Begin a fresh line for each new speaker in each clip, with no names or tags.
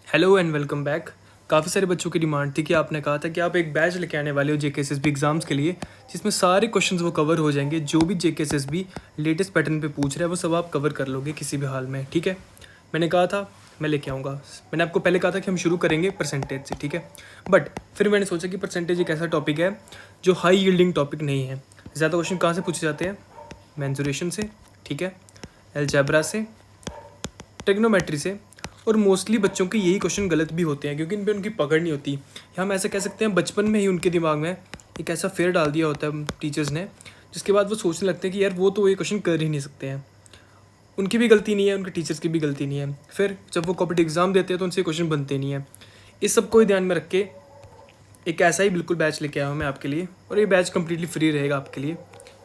Hello and welcome back. काफ़ी सारे बच्चों की डिमांड थी कि आपने कहा था कि आप एक बैच लेके आने वाले हो जेकेएसएसबी एग्ज़ाम्स के लिए, जिसमें सारे क्वेश्चंस वो कवर हो जाएंगे। जो भी जेकेएसएसबी लेटेस्ट पैटर्न पे पूछ रहा है वो सब आप कवर कर लोगे किसी भी हाल में, ठीक है। मैंने कहा था मैं लेके आऊँगा। मैंने आपको पहले कहा था कि हम शुरू करेंगे परसेंटेज से, ठीक है। बट फिर मैंने सोचा कि परसेंटेज एक ऐसा टॉपिक है जो हाई यील्डिंग टॉपिक नहीं है। ज़्यादा क्वेश्चन कहाँ से पूछे जाते हैं? मेंसुरेशन से, ठीक है, अलजेब्रा से, ट्रिग्नोमेट्री से। और मोस्टली बच्चों के यही क्वेश्चन गलत भी होते हैं क्योंकि इन पर उनकी पकड़ नहीं होती। या हम ऐसा कह सकते हैं बचपन में ही उनके दिमाग में एक ऐसा फेयर डाल दिया होता है टीचर्स ने, जिसके बाद वो सोचने लगते हैं कि यार वो तो ये क्वेश्चन कर ही नहीं सकते हैं। उनकी भी गलती नहीं है, उनके टीचर्स की भी गलती नहीं है। फिर जब वो कॉम्पिटिटिव एग्जाम देते हैं तो उनसे क्वेश्चन बनते नहीं है। इस सब को ही ध्यान में रख के एक ऐसा ही बिल्कुल बैच लेके आया हूँ मैं आपके लिए। और ये बैच कम्प्लीटली फ्री रहेगा आपके लिए,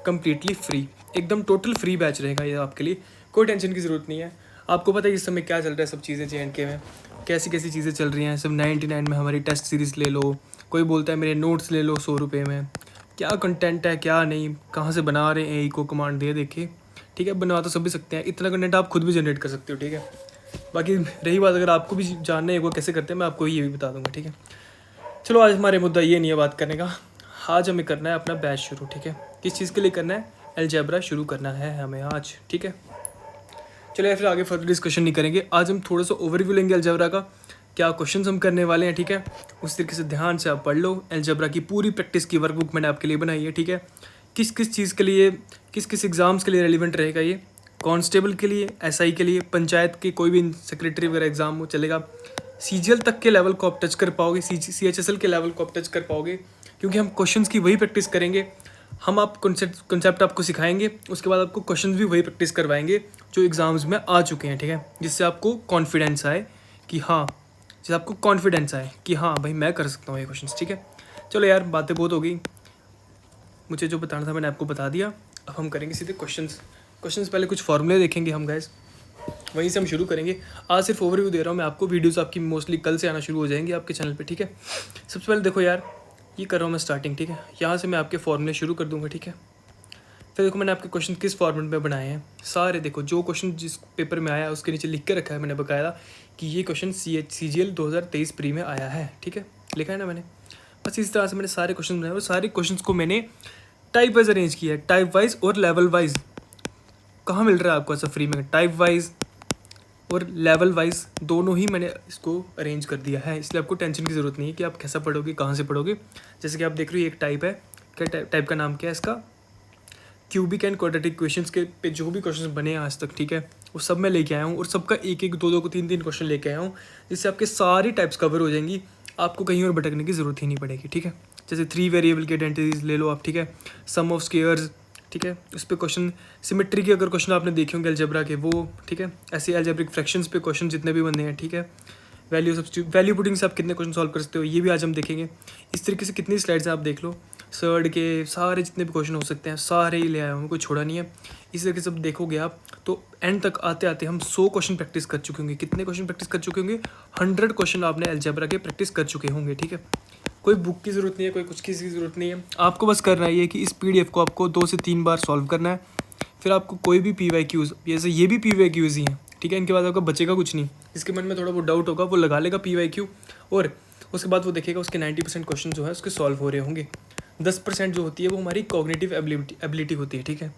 कम्प्लीटली फ्री, एकदम टोटल फ्री बैच रहेगा ये आपके लिए। कोई टेंशन की ज़रूरत नहीं है। आपको पता है इस समय क्या चल रहा है, सब चीज़ें JNK में कैसी कैसी चीज़ें चल रही हैं। सब 99 में हमारी टेस्ट सीरीज़ ले लो, कोई बोलता है मेरे नोट्स ले लो 100 रुपये में। क्या कंटेंट है क्या नहीं, कहाँ से बना रहे हैं, AI को कमांड दे देखे, ठीक है। बना तो सभी सकते हैं, इतना कंटेंट आप खुद भी जनरेट कर सकते हो, ठीक है। बाकी रही बात अगर आपको भी जानना है वो कैसे करते हैं, मैं आपको ये भी बता दूंगा, ठीक है। चलो आज हमारे मुद्दा ये नहीं है बात करने का। आज हमें करना है अपना बैच शुरू, ठीक है। किस चीज़ के लिए करना है? अलजेब्रा शुरू करना है हमें आज, ठीक है। चलो या फिर आगे फर्दर डिस्कशन नहीं करेंगे। आज हम थोड़ा सा ओवरव्यू लेंगे अलजेब्रा का, क्या क्वेश्चंस हम करने वाले हैं, ठीक है। उस तरीके से ध्यान से आप पढ़ लो। अलजेब्रा की पूरी प्रैक्टिस की वर्कबुक मैंने आपके लिए बनाई है, ठीक है। किस किस चीज़ के लिए, किस किस एग्ज़ाम्स के लिए रेलिवेंट रहेगा ये, कांस्टेबल के लिए, SI के लिए, पंचायत के कोई भी सेक्रेटरी वगैरह एग्ज़ाम हो चलेगा। CGL तक के लेवल को आप टच कर पाओगे, CHSL के लेवल को आप टच कर पाओगे, क्योंकि हम क्वेश्चंस की वही प्रैक्टिस करेंगे। हम आप कंसेप्ट आपको सिखाएंगे, उसके बाद आपको क्वेश्चंस भी वही प्रैक्टिस करवाएंगे जो एग्ज़ाम्स में आ चुके हैं, ठीक है। जिससे आपको कॉन्फिडेंस आए कि हाँ, जिससे आपको कॉन्फिडेंस आए कि हाँ भाई मैं कर सकता हूँ ये क्वेश्चंस, ठीक है। चलो यार बातें बहुत हो गई, मुझे जो बताना था मैंने आपको बता दिया। अब हम करेंगे सीधे क्वेश्चंस पहले कुछ फॉर्मूले देखेंगे हम गाइस, वहीं से हम शुरू करेंगे। आज सिर्फ ओवरव्यू दे रहा हूँ मैं आपको, वीडियोस आपकी मोस्टली कल से आना शुरू हो जाएंगी आपके चैनल पे, ठीक है। सबसे पहले देखो यार, ये कर रहा हूँ मैं स्टार्टिंग, ठीक है। यहाँ से मैं आपके फॉर्मूले शुरू कर दूँगा, ठीक है। फिर देखो मैंने आपके क्वेश्चन किस फॉर्मेट में बनाए हैं सारे। देखो जो क्वेश्चन जिस पेपर में आया उसके नीचे लिख के रखा है मैंने बकायदा कि ये क्वेश्चन CGL 2023 प्री में आया है, ठीक है। लिखा है ना मैंने। बस इस तरह से मैंने सारे क्वेश्चन बनाए और सारे क्वेश्चन को मैंने टाइप वाइज अरेंज किया है, टाइप वाइज और लेवल वाइज। कहाँ मिल रहा है आपको ऐसा फ्री में? टाइप वाइज और लेवल वाइज दोनों ही मैंने इसको अरेंज कर दिया है, इसलिए आपको टेंशन की ज़रूरत नहीं है कि आप कैसा पढ़ोगे, कहाँ से पढ़ोगे। जैसे कि आप देख रहे हो एक टाइप है, क्या टाइप का नाम क्या है इसका? क्यूबिक एंड क्वाड्रेटिक इक्वेशंस के पे जो भी क्वेश्चन बने हैं आज तक, ठीक है, वो सब मैं लेके आया हूँ। और सबका एक एक दो दो को तीन तीन क्वेश्चन लेके आया हूँ, जिससे आपके सारी टाइप्स कवर हो जाएंगी। आपको कहीं और भटकने की ज़रूरत ही नहीं पड़ेगी, ठीक है। जैसे 3 वेरिएबल की आइडेंटिटीज ले लो आप, ठीक है, सम ऑफ स्क्वायर्स, ठीक है, उस पर क्वेश्चन, सिमेट्री के अगर क्वेश्चन आपने देखे होंगे अलजेब्रा के वो, ठीक है। ऐसे अलजेब्रिक फ्रैक्शंस पे क्वेश्चन जितने भी बने हैं, ठीक है। वैल्यू सब्स्टिट्यूट, वैल्यू पुटिंग से आप कितने क्वेश्चन सॉल्व कर सकते हो, ये भी आज हम देखेंगे। इस तरीके से कितनी स्लाइड्स हैं आप देख लो, सर्ड के सारे जितने भी क्वेश्चन हो सकते हैं सारे ही ले आया हूँ, कोई छोड़ा नहीं है। इस तरीके से देखोगे आप तो एंड तक आते आते हम 100 क्वेश्चन प्रैक्टिस कर चुके होंगे। कितने क्वेश्चन प्रैक्टिस कर चुके होंगे? 100 क्वेश्चन आपने अलजेब्रा के प्रैक्टिस कर चुके होंगे, ठीक है। कोई बुक की ज़रूरत नहीं है, कोई कुछ की ज़रूरत नहीं है। आपको बस करना है ये कि इस PDF को आपको 2 से 3 बार सॉल्व करना है। फिर आपको कोई भी PYQs, जैसे ये भी PYQs ही हैं, ठीक है। इनके बाद आपका बचेगा कुछ नहीं। इसके मन में थोड़ा वो डाउट होगा वो लगा लेगा PYQ, और उसके बाद वो देखेगा उसके 90% क्वेश्चन जो है उसके सॉल्व हो रहे होंगे। 10% जो होती है वो हमारी कॉग्निटिव एबिलिटी होती है, ठीक है।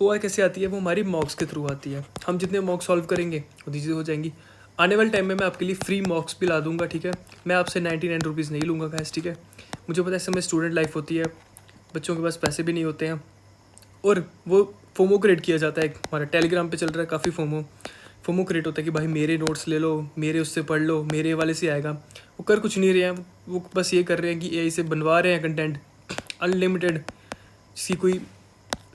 वो कैसे आती है? वो हमारी मॉक्स के थ्रू आती है। हम जितने मॉक्स सॉल्व करेंगे उतनी चीज़ें हो जाएंगी। आने वाले टाइम में मैं आपके लिए फ्री मॉक्स भी ला दूंगा, ठीक है। मैं आपसे 99 रुपीज़ नहीं लूँगा गैस, ठीक है। मुझे पता है इस समय स्टूडेंट लाइफ होती है, बच्चों के पास पैसे भी नहीं होते हैं, और वो फोमो क्रिएट किया जाता है। हमारा टेलीग्राम पे चल रहा है काफ़ी फोमो क्रिएट होता है कि भाई मेरे नोट्स ले लो, मेरे उससे पढ़ लो, मेरे वाले से आएगा। वो कर कुछ नहीं रहे हैं, वो बस ये कर रहे हैं कि AI से बनवा रहे हैं कंटेंट अनलिमिटेड, जिसकी कोई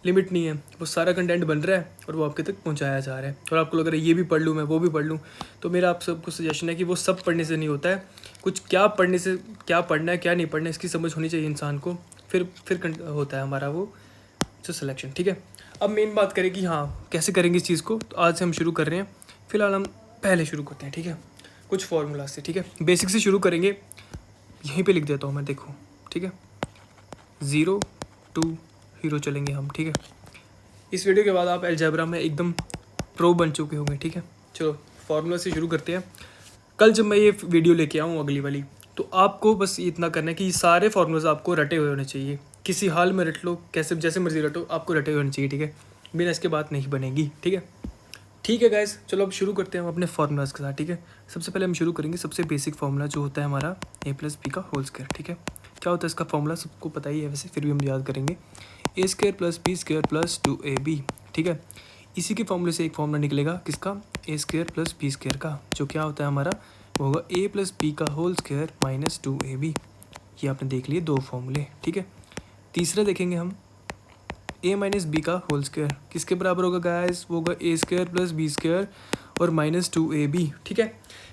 लिमिट नहीं है। वो सारा कंटेंट बन रहा है और वो आपके तक पहुंचाया जा रहा है, और आपको लग रहा है ये भी पढ़ लूँ मैं, वो भी पढ़ लूँ। तो मेरा आप सबको सजेशन है कि वो सब पढ़ने से नहीं होता है। कुछ क्या पढ़ने से, क्या पढ़ना है क्या नहीं पढ़ना है इसकी समझ होनी चाहिए इंसान को, फिर होता है हमारा वो जो सिलेक्शन, ठीक है। अब मेन बात करें कि हाँ कैसे करेंगे इस चीज़ को, तो आज से हम शुरू कर रहे हैं। फिलहाल हम पहले शुरू करते हैं, ठीक है, कुछ फॉर्मूला से, ठीक है। बेसिक से शुरू करेंगे, यहीं पे लिख देता हूँ मैं, देखो, ठीक है। 0 to हीरो चलेंगे हम, ठीक है। इस वीडियो के बाद आप अलजेब्रा में एकदम प्रो बन चुके होंगे, ठीक है। चलो फॉर्मूला से शुरू करते हैं। कल जब मैं ये वीडियो लेके आऊँ अगली वाली, तो आपको बस इतना करना है कि ये सारे फार्मूलाज आपको रटे हुए होने चाहिए, किसी हाल में रट लो, कैसे जैसे मर्जी रटो, आपको रटे हुए होने चाहिए, ठीक है। बिना इसके बात नहीं बनेगी, ठीक है। ठीक है गाइस, चलो अब शुरू करते हैं हम अपने फार्मूलाज के साथ, ठीक है। सबसे पहले हम शुरू करेंगे सबसे बेसिक फार्मूला जो होता है हमारा a प्लस बी का होल स्क्वायर, ठीक है। क्या होता है इसका फार्मूला, सबको पता ही है वैसे, फिर भी हम याद करेंगे। A square plus B square plus 2ab, ठीक है। इसी के फॉर्मूले से एक फॉर्मूला निकलेगा किसका, ए स्क्वायर प्लस बी स्क्वायर का, जो क्या होता है हमारा, वो होगा a प्लस बी का होल स्क्वायर माइनस 2ab। ये आपने देख लिए दो फॉर्मूले, ठीक है। तीसरा देखेंगे हम, a माइनस बी का होल स्क्वायर किसके बराबर होगा गाइस, वो होगा ए स्क्वायर प्लस बी स्क्वायर और माइनस 2ab, ठीक है।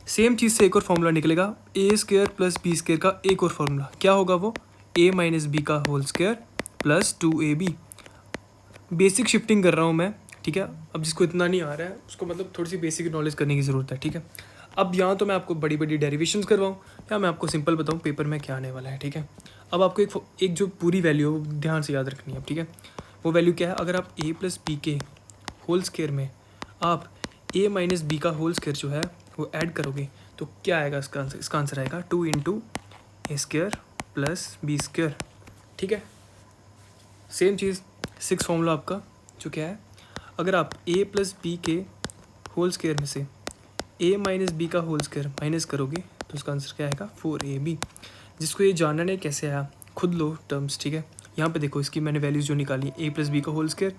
सेम चीज़ से एक और फॉर्मूला निकलेगा, A square plus B square का एक और फॉर्मूला, क्या होगा वो, a माइनस बी का whole square plus 2ab। Basic shifting कर रहा हूँ मैं, ठीक है। अब जिसको इतना नहीं आ रहा है उसको मतलब थोड़ी सी बेसिक नॉलेज करने की ज़रूरत है, ठीक है। अब यहाँ तो मैं आपको बड़ी बड़ी डेरिवेशंस करवाऊँ या मैं आपको सिंपल बताऊँ पेपर में क्या आने वाला है, ठीक है। अब आपको एक जो पूरी वैल्यू है वो ध्यान से याद रखनी है, ठीक है। वो वैल्यू क्या है, अगर आप a प्लस बी के होल स्क्वायर में आप a माइनस बी का होल स्क्वायर जो है वो ऐड करोगे तो क्या आएगा इसका आंसर आएगा 2 इंटू ए स्क्वायर प्लस बी स्क्वायर, ठीक है। सेम चीज़ 6 फॉर्मूला आपका जो क्या है, अगर आप a प्लस बी के होल स्क्वायर में से a माइनस बी का होल स्क्वायर माइनस करोगे तो उसका आंसर क्या आएगा 4ab। जिसको ये जानना नहीं कैसे आया, खुद लो टर्म्स, ठीक है। यहाँ पे देखो इसकी मैंने वैल्यूज़ जो निकाली, a प्लस बी का होल स्क्वायर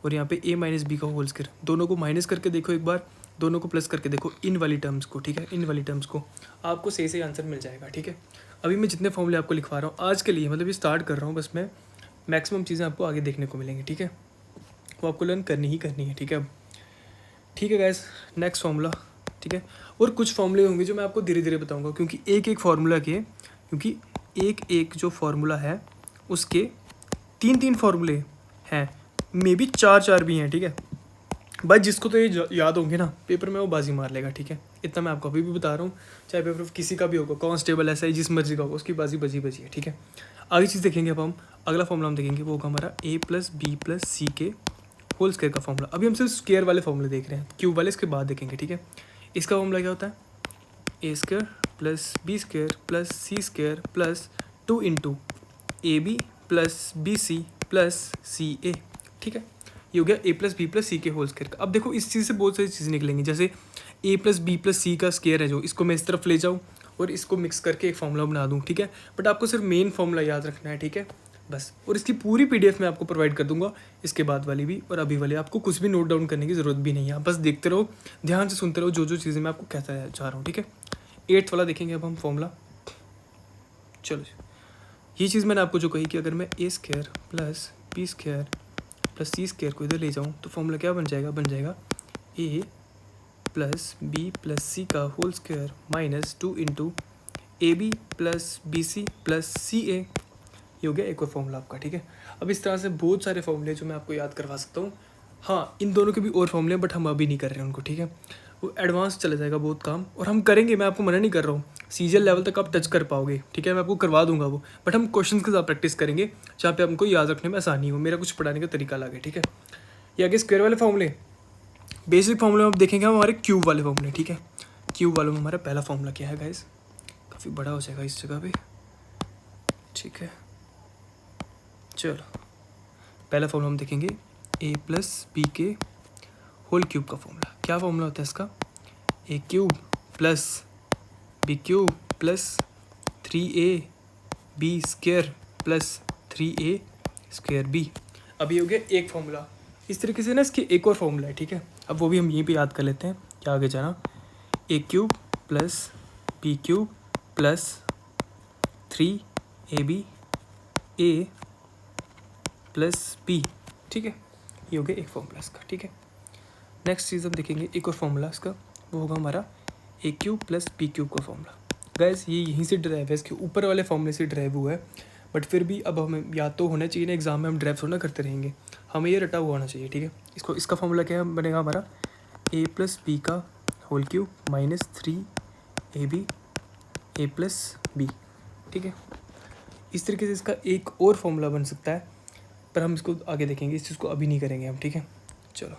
और यहाँ पे a माइनस बी का होल स्क्वायर, दोनों को माइनस करके देखो एक बार, दोनों को प्लस करके देखो, इन वाली टर्म्स को, ठीक है। इन वाली टर्म्स को आपको सही से आंसर मिल जाएगा, ठीक है। अभी मैं जितने फॉर्मूले आपको लिखवा रहा हूँ आज के लिए, मतलब ये स्टार्ट कर रहा हूँ बस मैं, मैक्सिमम चीज़ें आपको आगे देखने को मिलेंगी, ठीक है। वो आपको लर्न करनी ही करनी है, ठीक है। अब ठीक है गाइस, नेक्स्ट फार्मूला, ठीक है। और कुछ फार्मूले होंगे जो मैं आपको धीरे धीरे बताऊंगा, क्योंकि एक एक फार्मूला के, क्योंकि एक एक जो फार्मूला है उसके 3 फार्मूले हैं, मे बी 4 भी हैं, ठीक है। भाई जिसको तो ये याद होंगे ना पेपर में वो बाजी मार लेगा, ठीक है। इतना मैं आपको अभी भी बता रहा हूँ, चाहे पेपर किसी का भी होगा, कांस्टेबल ऐसा ही जिस मर्जी का होगा, उसकी बाजी बजी बजी है, ठीक है। आगे चीज़ देखेंगे अब हम, अगला फॉर्मूला हम देखेंगे वो होगा हमारा a plus B plus C के होल स्क्वायर का फॉर्मूला। अभी हम सिर्फ स्क्वायर वाले फॉर्मूले देख रहे हैं, क्यूब वाले इसके बाद देखेंगे, ठीक है। इसका फॉर्मूला क्या होता है, A square plus B square plus C square plus 2 into A B plus B C plus C A, ठीक है। ये हो गया a plus B plus C के होल स्क्वायर का। अब देखो इस चीज़ से बहुत सारी चीज़ें निकलेंगी, जैसे a plus B plus C का स्क्वायर है जो, इसको मैं इस तरफ ले जाऊँ और इसको मिक्स करके एक फॉर्मूला बना दूँ, ठीक है। बट आपको सिर्फ मेन फॉर्मूला याद रखना है, ठीक है, बस। और इसकी पूरी PDF मैं आपको प्रोवाइड कर दूंगा, इसके बाद वाली भी और अभी वाली, आपको कुछ भी नोट डाउन करने की ज़रूरत भी नहीं है, आप बस देखते रहो, ध्यान से सुनते रहो जो जो चीज़ें मैं आपको कहता जा रहा हूँ, ठीक है। 8th वाला देखेंगे अब हम फॉर्मूला। चलो ये चीज़ मैंने आपको जो कही कि अगर मैं A square plus B square plus C square को इधर ले जाऊँ तो फॉर्मूला क्या बन जाएगा A plus B plus C का whole square minus 2 into A B plus B C plus C A. ये हो गया एक और फॉर्मूला आपका, ठीक है। अब इस तरह से बहुत सारे फॉर्मूले जो मैं आपको याद करवा सकता हूँ। हाँ, इन दोनों के भी और फॉर्मूले, बट हम अभी नहीं कर रहे हैं उनको, ठीक है। वो एडवांस चला जाएगा बहुत काम, और हम करेंगे, मैं आपको मना नहीं कर रहा हूँ, सीजीएल लेवल तक आप टच कर पाओगे, ठीक है। मैं आपको करवा दूंगा वो, बट हम क्वेश्चन के साथ प्रैक्टिस करेंगे जहाँ पे हमको याद रखने में आसानी हो, मेरा कुछ पढ़ाने का तरीका लगे, ठीक है। ये आगे स्क्वायर वाले फॉर्मूले, बेसिक फॉर्मूले आप देखेंगे हम हमारे क्यूब वाले फॉर्मूले, ठीक है। क्यूब वालों में हमारा पहला फॉर्मूला क्या है गाइस, काफ़ी बड़ा हो जाएगा इस जगह पे, ठीक है। चलो पहला फॉर्मूला हम देखेंगे a प्लस बी के होल क्यूब का फॉर्मूला। क्या फॉर्मूला होता है इसका, A cube plus B cube plus 3a B square plus 3a square B. अब ये हो गया एक फॉर्मूला। इस तरीके से ना इसके एक और फॉर्मूला है, ठीक है। अब वो भी हम यहीं पे याद कर लेते हैं, क्या आगे जाना, A cube plus B cube plus 3ab A plus B, ठीक है। ये हो गया एक फॉर्मूला इसका, ठीक है। नेक्स्ट चीज़ हम देखेंगे एक और फॉर्मूला इसका, वो होगा हमारा A cube plus B cube का फॉर्मूला। गैस ये यहीं से ड्राइव है, इसके ऊपर वाले फॉर्मूले से ड्राइव हुआ है, बट फिर भी अब हमें याद तो होना चाहिए ना, एग्जाम में हम ड्राइव थोड़ा ना करते रहेंगे, हमें ये रटा हुआ होना चाहिए, ठीक है। इसका फॉर्मूला क्या बनेगा हमारा, ए प्लस बी का whole cube minus 3ab A plus B, ठीक है। इस तरीके से इसका एक और फॉर्मूला बन सकता है, पर हम इसको आगे देखेंगे, इस चीज़ को अभी नहीं करेंगे हम, ठीक है। चलो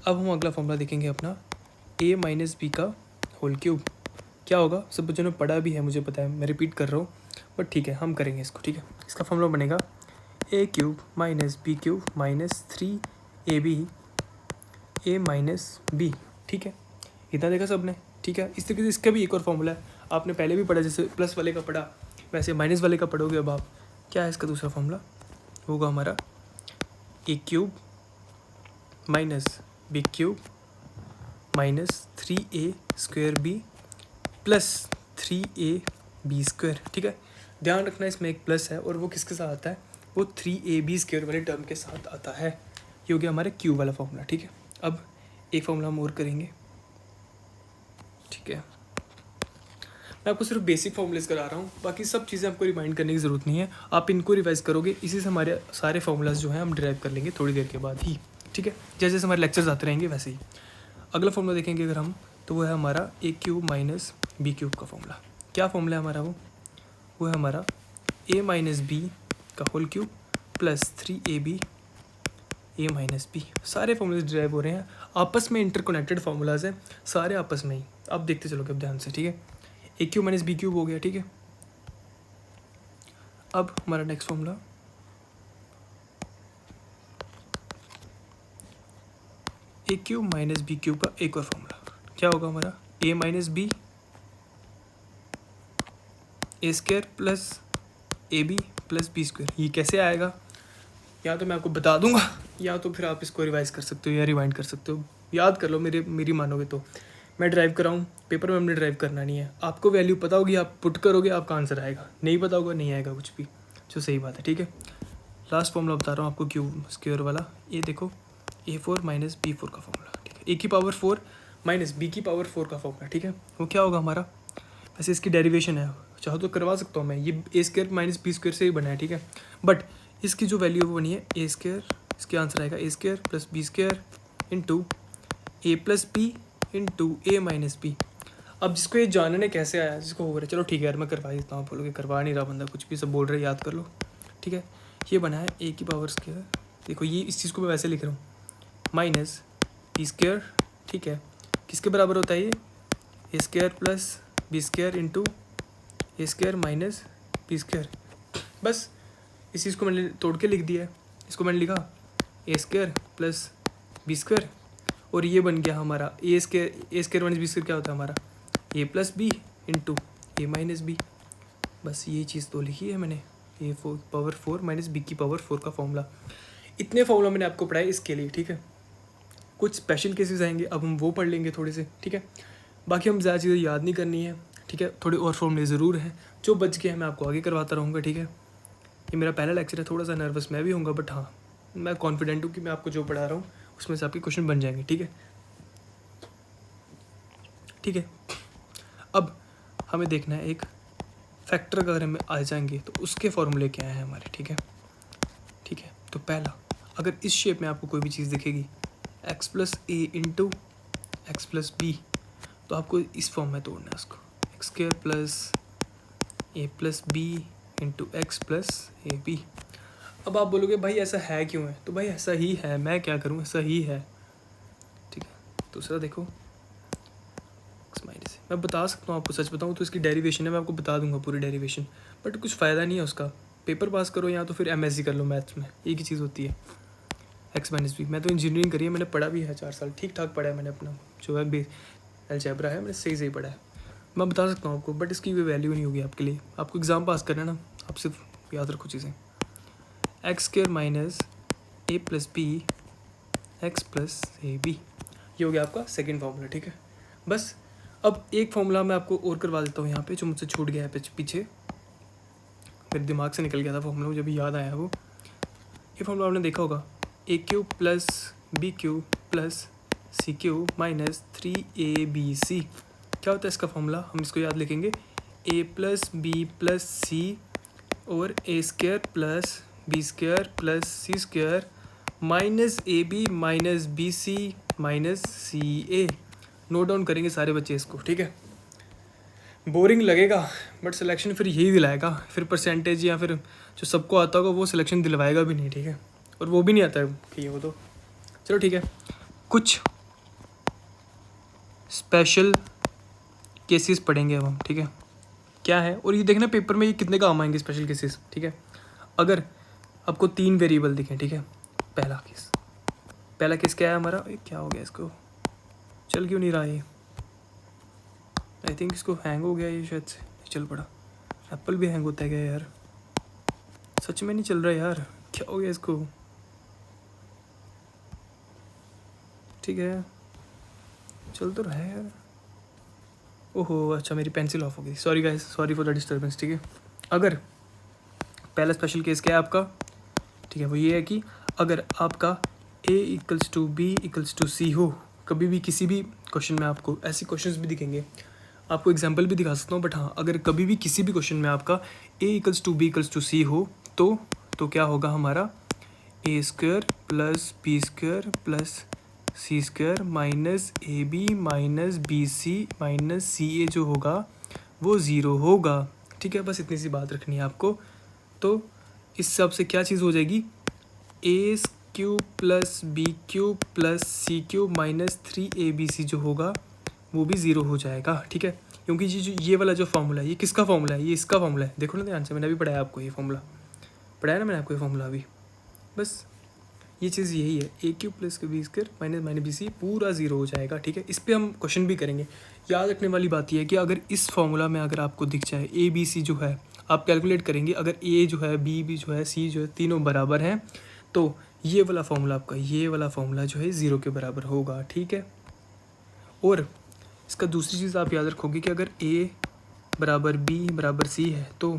अब हम अगला फॉर्मूला देखेंगे अपना, a माइनस बी का होल क्यूब क्या होगा, सब बच्चों ने पढ़ा भी है मुझे पता है, मैं रिपीट कर रहा हूँ बट ठीक है हम करेंगे इसको। ठीक है, इसका फॉर्मूला बनेगा A cube minus B cube minus 3ab A minus B. ठीक है, इतना देखा सबने। ठीक है, इस तरीके से इसका भी एक और फॉर्मूला है, आपने पहले भी पढ़ा, जैसे प्लस वाले का पढ़ा वैसे माइनस वाले का पढ़ोगे अब आप। क्या है इसका दूसरा फॉर्मूला, होगा हमारा A cube minus B cube minus 3a² B plus 3ab²। ठीक है, ध्यान रखना इसमें एक प्लस है और वो किसके साथ आता है, वो 3ab² वाले टर्म के साथ आता है। ये हो गया हमारा क्यूब वाला फॉर्मूला। ठीक है, अब एक फॉर्मूला हम और करेंगे। ठीक है, मैं आपको सिर्फ बेसिक फॉर्मूलेस करा रहा हूँ, बाकी सब चीज़ें आपको रिमाइंड करने की ज़रूरत नहीं है, आप इनको रिवाइज करोगे, इसी से हमारे सारे फॉर्मूलाज जो हैं हम डिराइव कर लेंगे थोड़ी देर के बाद ही। ठीक है, जैसे जैसे हमारे लेक्चर्स आते रहेंगे वैसे ही। अगला फॉर्मूला देखेंगे अगर हम, तो वो है हमारा A cube minus B cube का फॉर्मूला। क्या फॉर्मूला है हमारा, वो है हमारा ए माइनस बी का whole cube plus 3ab A minus B. सारे फॉर्मूलाज डिराइव हो रहे हैं, आपस में इंटरकनेक्टेड फार्मूलाज हैं सारे आपस में ही, आप देखते चलोगे अब ध्यान से। ठीक है, A cube minus B cube हो गया। ठीक है, अब हमारा next formula A cube minus B cube का एक और फॉर्मूला क्या होगा हमारा, A minus B a² plus ab plus b²। ये कैसे आएगा, या तो मैं आपको बता दूंगा या तो फिर आप इसको रिवाइज कर सकते हो या रिवाइंड कर सकते हो, याद कर लो, मेरी मानोगे तो। मैं ड्राइव कराऊँ, पेपर में हमने ड्राइव करना नहीं है, आपको वैल्यू पता होगी, आप पुट करोगे आपका आंसर आएगा, नहीं पता होगा नहीं आएगा कुछ भी, जो सही बात है। ठीक है, लास्ट फॉर्मूला बता रहा हूँ आपको क्यूब स्क्वायर वाला, ये देखो a4 माइनस b4 का फॉर्मूला। ठीक है, a की पावर 4 माइनस b की पावर 4 का फॉर्मूला। ठीक है, वो क्या होगा हमारा, वैसे इसकी डेरिवेशन है, चाहो तो करवा सकता हूँ मैं, ये a² माइनस b² से ही बना है। ठीक है, बट इसकी जो वैल्यू वो बनी है a², इसके आंसर आएगा a² plus b² into a plus B into A minus B. अब जिसको ये जानने कैसे आया, जिसको हो रहा है, चलो ठीक है यार मैं करवा देता हूँ, आप बोलोगे करवा नहीं रहा बंदा, कुछ भी सब बोल रहे हैं, याद कर लो। ठीक है, ये बना है ए की पावर स्क्वायर, देखो ये इस चीज़ को मैं वैसे लिख रहा हूँ, माइनस b²। ठीक है, किसके बराबर होता है ये, a² plus b² into a² minus b²। बस इस चीज़ को मैंने तोड़ के लिख दिया है, इसको मैंने लिखा a² प्लस b², और ये बन गया हमारा a² माइनस b² क्या होता है हमारा, a plus B into A minus B. बस ये चीज़ तो लिखी है मैंने, a पावर 4 माइनस बी की पावर 4 का फॉर्मूला। इतने फॉर्मूला मैंने आपको पढ़ाए इसके लिए। ठीक है, कुछ स्पेशल केसेस आएंगे, अब हम वो पढ़ लेंगे थोड़े से। ठीक है, बाकी हम ज़्यादा चीज़ें याद नहीं करनी है। ठीक है, थोड़े और फॉर्मूले ज़रूर हैं, जो बच गए हैं मैं आपको आगे करवाता रहूँगा। ठीक है, ये मेरा पहला लेक्चर है, थोड़ा सा नर्वस मैं भी हूँगा, बट हाँ मैं कॉन्फिडेंट हूँ कि मैं आपको जो पढ़ा रहा हूँ उसमें से आपके क्वेश्चन बन जाएंगे। ठीक है, ठीक है, अब हमें देखना है एक फैक्टर का, अगर हमें आ जाएंगे तो उसके फॉर्मूले क्या हैं हमारे। ठीक है, ठीक है, तो पहला, अगर इस शेप में आपको कोई भी चीज़ दिखेगी x plus A into X plus B, तो आपको इस फॉर्म में तोड़ना है उसको, x² plus A plus B into X plus A B. अब आप बोलोगे भाई ऐसा है क्यों है, तो भाई ऐसा ही है, मैं क्या करूँ, ऐसा ही है। ठीक है, दूसरा देखो x माइनस, मैं बता सकता हूँ आपको, सच बताऊँ तो इसकी डेरिवेशन है, मैं आपको बता दूंगा पूरी डेरिवेशन, बट कुछ फ़ायदा नहीं है उसका, पेपर पास करो या तो फिर MSc कर लो मैथ्स में, एक ही चीज़ होती है x माइनस बी। मैं तो इंजीनियरिंग करी है, मैंने पढ़ा भी है 4 साल, ठीक ठाक पढ़ा है मैंने, अपना जो है अलजेब्रा है मैंने सही पढ़ा है, मैं बता सकता हूँ आपको, बट इसकी कोई वैल्यू नहीं होगी आपके लिए, आपको एग्ज़ाम पास करना है ना, आप सिर्फ याद रखो चीज़ें, x² minus A plus B X plus A B, ये हो गया आपका सेकेंड फार्मूला। ठीक है, बस अब एक फार्मूला मैं आपको और करवा देता हूँ यहाँ पे, जो मुझसे छूट गया है पीछे, मेरे दिमाग से निकल गया था फार्मूला, मुझे अभी याद आया वो। ये फार्मूला आपने देखा होगा, a³ plus b³ plus c³ minus 3abc। क्या होता है इसका फॉर्मूला, हम इसको याद लिखेंगे, a प्लस बी प्लस सी और a² plus b² plus c² minus ab minus bc minus ca। Note down करेंगे सारे बच्चे इसको। ठीक है, बोरिंग लगेगा बट सिलेक्शन फिर यही दिलाएगा, फिर परसेंटेज या फिर जो सबको आता होगा वो सिलेक्शन दिलवाएगा भी नहीं। ठीक है, और वो भी नहीं आता है कि वो तो चलो ठीक है, कुछ स्पेशल केसेस पढ़ेंगे अब हम, ठीक है, क्या है। और ये देखना पेपर में ये कितने काम आएंगे स्पेशल केसेस, ठीक है। अगर आपको 3 वेरिएबल दिखें, ठीक है, पहला केस क्या है हमारा, क्या हो गया इसको, चल क्यों नहीं रहा ये, आई थिंक इसको हैंग हो गया ये, शायद से चल पड़ा। एप्पल भी हैंग होता है क्या यार, सच में नहीं चल रहा यार, क्या हो गया इसको, ठीक है चल तो रहा है यार। ओहो अच्छा मेरी पेंसिल ऑफ हो गई, sorry guys, sorry for the disturbance, ठीक है। अगर पहला स्पेशल केस क्या है आपका, ठीक है, वो ये है कि अगर आपका a equals to B equals to C हो, कभी भी किसी भी क्वेश्चन में आपको ऐसे क्वेश्चंस भी दिखेंगे, आपको एग्जांपल भी दिखा सकता हूँ, बट हाँ अगर कभी भी किसी भी क्वेश्चन में आपका a equals to B equals to C हो तो क्या होगा हमारा a square plus B square plus C square minus A B minus B C minus C A जो होगा वो ज़ीरो होगा, ठीक है। बस इतनी सी बात रखनी है आपको। तो इस हिसाब से क्या चीज़ हो जाएगी, A cube plus B cube plus C cube minus 3abc जो होगा वो भी ज़ीरो हो जाएगा, ठीक है। क्योंकि ये वाला जो फार्मूला है ये किसका फार्मूला है, ये इसका फार्मूला है, देखो ना ध्यान से, मैंने अभी पढ़ाया आपको, ये फार्मूला पढ़ाया ना मैंने आपको, ये फार्मूला अभी, बस ये चीज़ यही है, A cube plus B square minus minus B C पूरा ज़ीरो हो जाएगा, ठीक है। इस पर हम क्वेश्चन भी करेंगे। याद रखने वाली बात यह है कि अगर इस फार्मूला में अगर आपको दिख जाए ए बी सी जो है, आप कैलकुलेट करेंगे, अगर ए जो है बी भी जो है सी जो है तीनों बराबर हैं, तो ये वाला फार्मूला आपका, ये वाला फार्मूला जो है ज़ीरो के बराबर होगा, ठीक है। और इसका दूसरी चीज़ आप याद रखोगे कि अगर ए बराबर बी बराबर सी है तो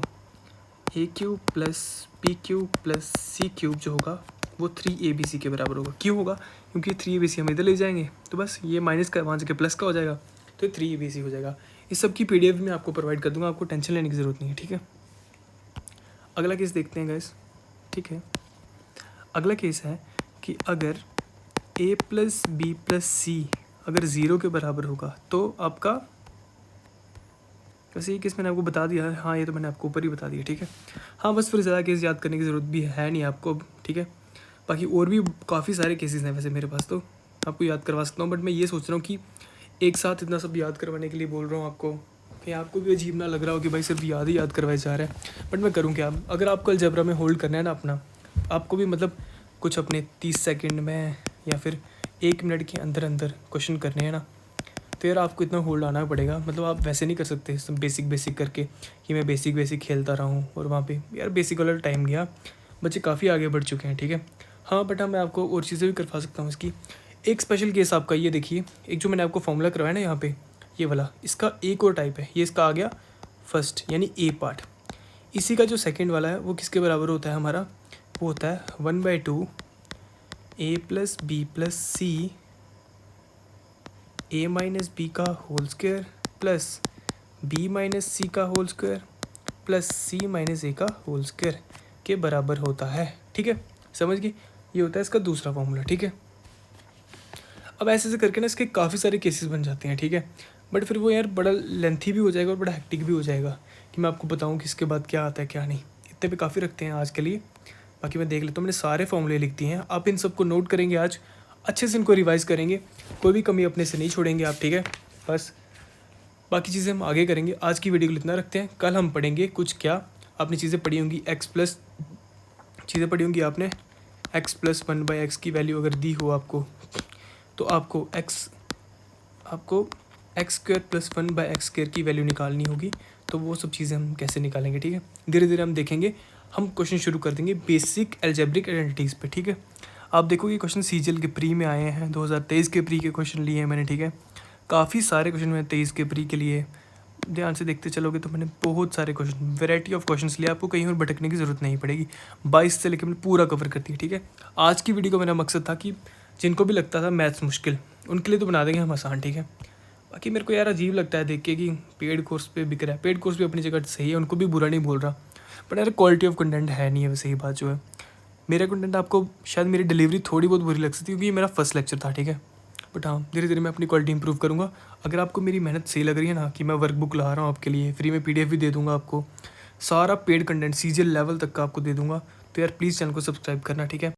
A cube plus B cube plus C cube जो होगा वो 3abc के बराबर होगा। क्यों होगा, क्योंकि 3abc हम इधर ले जाएंगे तो बस ये माइनस का वहाँ से प्लस का हो जाएगा, तो 3abc हो जाएगा। इस सब की PDF में आपको प्रोवाइड कर दूंगा, आपको टेंशन लेने की ज़रूरत नहीं है, ठीक है। अगला केस देखते हैं गाइस, ठीक है। अगला केस है कि अगर a प्लस बी प्लस सी अगर ज़ीरो के बराबर होगा तो आपका, वैसे ये केस मैंने आपको बता दिया है, हाँ ये तो मैंने आपको ऊपर ही बता दिया, ठीक है। हाँ बस फिर ज़्यादा केस याद करने की ज़रूरत भी है नहीं आपको अब, ठीक है। बाकी और भी काफ़ी सारे केसेस हैं वैसे मेरे पास, तो आपको याद करवा सकता हूँ, बट मैं ये सोच रहा हूँ कि एक साथ इतना सब याद करवाने के लिए बोल रहा हूँ आपको, कि आपको भी अजीब ना लग रहा हो कि भाई सिर्फ याद करवाए जा रहा है। बट मैं करूँ क्या, अगर आपको अलजेब्रा में होल्ड करना है ना अपना, आपको भी मतलब कुछ अपने 30 सेकेंड में या फिर 1 मिनट के अंदर अंदर क्वेश्चन करने हैं ना, तो यार आपको इतना होल्ड आना पड़ेगा। मतलब आप वैसे नहीं कर सकते बेसिक करके कि मैं बेसिक खेलता रहा हूँ और वहाँ पे यार बेसिक वाला टाइम गया, बच्चे काफ़ी आगे बढ़ चुके हैं, ठीक है। हाँ बट हाँ मैं आपको और चीज़ें भी करवा सकता हूँ इसकी। एक स्पेशल केस आपका ये देखिए, एक जो मैंने आपको फॉर्मूला करवाया ना यहाँ पे ये वाला, इसका एक और टाइप है, ये इसका आ गया फर्स्ट यानी ए पार्ट। इसी का जो सेकेंड वाला है वो किसके बराबर होता है हमारा, वो होता है 1/2 a plus B plus C a minus B का whole square plus b minus C का whole square plus c minus A का होल स्क्वायर के बराबर होता है, ठीक है। समझ गए, ये होता है इसका दूसरा फॉर्मूला, ठीक है। अब ऐसे करके ना इसके काफ़ी सारे केसेस बन जाते हैं, ठीक है। बट फिर वो यार बड़ा लेंथी भी हो जाएगा और बड़ा हेक्टिक भी हो जाएगा कि मैं आपको बताऊँ कि इसके बाद क्या आता है क्या नहीं। इतने पे काफ़ी रखते हैं आज के लिए, बाकी मैं देख लेता हूँ, मैंने सारे फॉर्मूले लिख दिए हैं। आप इन सबको नोट करेंगे, आज अच्छे से इनको रिवाइज़ करेंगे, कोई भी कमी अपने से नहीं छोड़ेंगे आप, ठीक है। बस बाकी चीज़ें हम आगे करेंगे, आज की वीडियो को इतना रखते हैं। कल हम पढ़ेंगे कुछ, क्या आपने चीज़ें पढ़ी होंगी, चीज़ें पढ़ी होंगी आपने x+1/x की वैल्यू अगर दी हो आपको, तो आपको x² + 1/x² की वैल्यू निकालनी होगी। तो वो सब चीज़ें हम कैसे निकालेंगे, ठीक है, धीरे धीरे हम देखेंगे। हम क्वेश्चन शुरू कर देंगे बेसिक अलजेब्रिक आइडेंटिटीज़ पे, ठीक है। आप देखोगे क्वेश्चन CGL के प्री में आए हैं, 2023 के प्री के क्वेश्चन लिए हैं मैंने, ठीक है। काफ़ी सारे क्वेश्चन मैंने 23 के प्री के लिए, ध्यान से देखते चलोगे तो मैंने बहुत सारे क्वेश्चन, वैरायटी ऑफ क्वेश्चंस लिए, आपको कहीं और भटकने की ज़रूरत नहीं पड़ेगी। 22 से लेकर मैंने पूरा कवर कर दिया, ठीक है। आज की वीडियो का मेरा मकसद था कि जिनको भी लगता था मैथ्स मुश्किल, उनके लिए तो बना देंगे हम आसान, ठीक है। बाकी मेरे को यार अजीब लगता है देख के कि पेड कोर्स पे बिक रहा है। पेड कोर्स भी अपनी जगह सही है, उनको भी बुरा नहीं बोल रहा, बट यार क्वालिटी ऑफ कंटेंट है नहीं है, वैसे ही बात जो है। मेरा कंटेंट आपको शायद मेरी डिलीवरी थोड़ी बहुत बुरी लग सकती है क्योंकि ये मेरा फर्स्ट लेक्चर था, ठीक है। बट हाँ धीरे धीरे मैं अपनी क्वालिटी इंप्रूव करूँगा। अगर आपको मेरी मेहनत सही लग रही है ना, कि मैं वर्कबुक ला रहा हूँ आपके लिए, फ्री में PDF भी दे दूँगा आपको, सारा पेड कंटेंट CGL लेवल तक का आपको दे दूँगा, तो यार प्लीज़ चैनल को सब्सक्राइब करना, ठीक है।